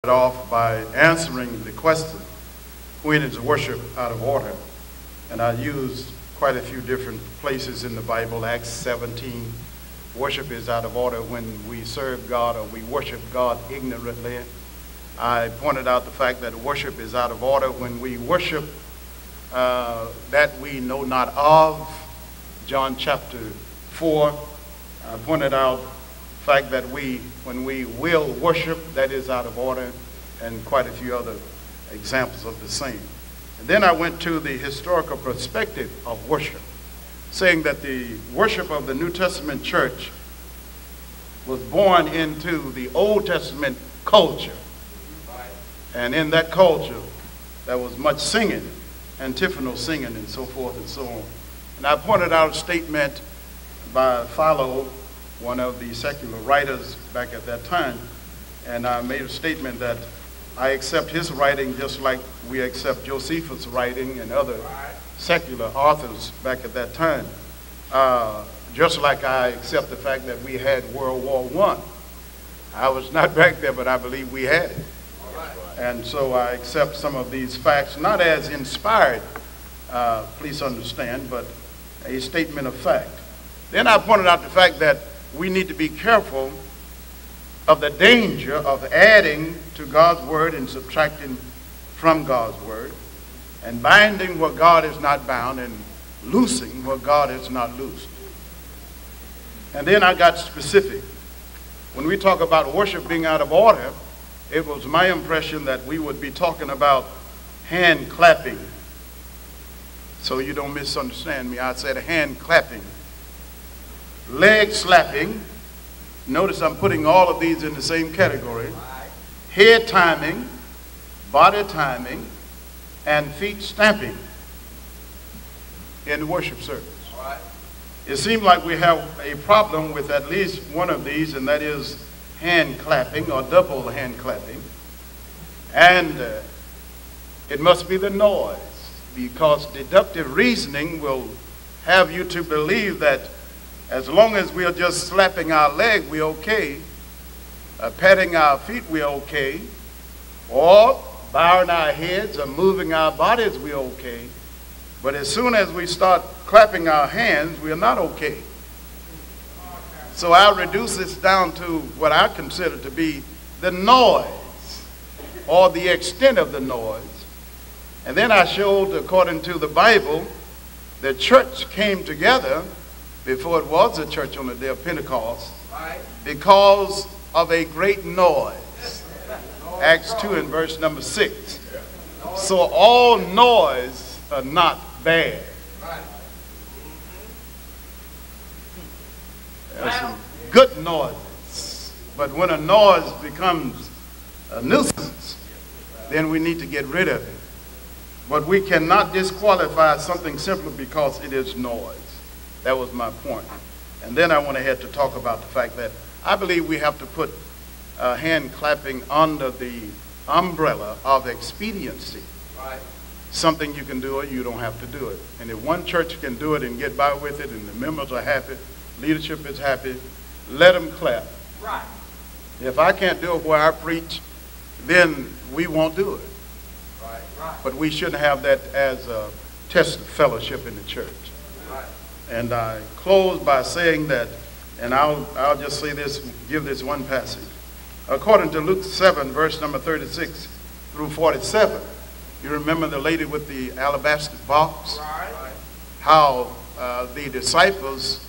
Off by answering the question, when is worship out of order? And I used quite a few different places in the Bible. Acts 17, worship is out of order when we serve God or we worship God ignorantly. I pointed out the fact that worship is out of order when we worship that we know not of. John chapter 4, I pointed out the fact that when we will worship, that is out of order, and quite a few other examples of the same. And then I went to the historical perspective of worship, saying that the worship of the New Testament church was born into the Old Testament culture. And in that culture, there was much singing, antiphonal singing, and so forth and so on. And I pointed out a statement by Philo, one of the secular writers back at that time, and I made a statement that I accept his writing just like we accept Josephus' writing and other secular authors back at that time. Just like I accept the fact that we had World War I. I was not back there, but I believe we had it. And so I accept some of these facts, not as inspired, please understand, but a statement of fact. Then I pointed out the fact that we need to be careful of the danger of adding to God's word and subtracting from God's word, and binding what God is not bound and loosing what God is not loosed. And then I got specific. When we talk about worship being out of order, it was my impression that we would be talking about hand clapping. So you don't misunderstand me. I said hand clapping. Leg slapping. Notice I'm putting all of these in the same category. Head timing, body timing, and feet stamping in the worship service. It seems like we have a problem with at least one of these, and that is hand clapping or double hand clapping. And it must be the noise, because deductive reasoning will have you to believe that as long as we are just slapping our leg, we're okay. Patting our feet, we're okay. Or bowing our heads or moving our bodies, we're okay. But as soon as we start clapping our hands, we're not okay. So I'll reduce this down to what I consider to be the noise or the extent of the noise. And then I showed, according to the Bible, the church came together before it was a church on the day of Pentecost, because of a great noise. Acts 2 and verse number 6. So all noise are not bad. There's some good noises, but when a noise becomes a nuisance, then we need to get rid of it. But we cannot disqualify something simply because it is noise. That was my point. And then I went ahead to talk about the fact that I believe we have to put hand clapping under the umbrella of expediency. Something you can do or you don't have to do it. And if one church can do it and get by with it and the members are happy, leadership is happy, let them clap. If I can't do it where I preach, then we won't do it. But we shouldn't have that as a test of fellowship in the church. And I close by saying that, and I'll just say this, give this one passage. According to Luke 7, verse number 36 through 47, you remember the lady with the alabaster box? How the disciples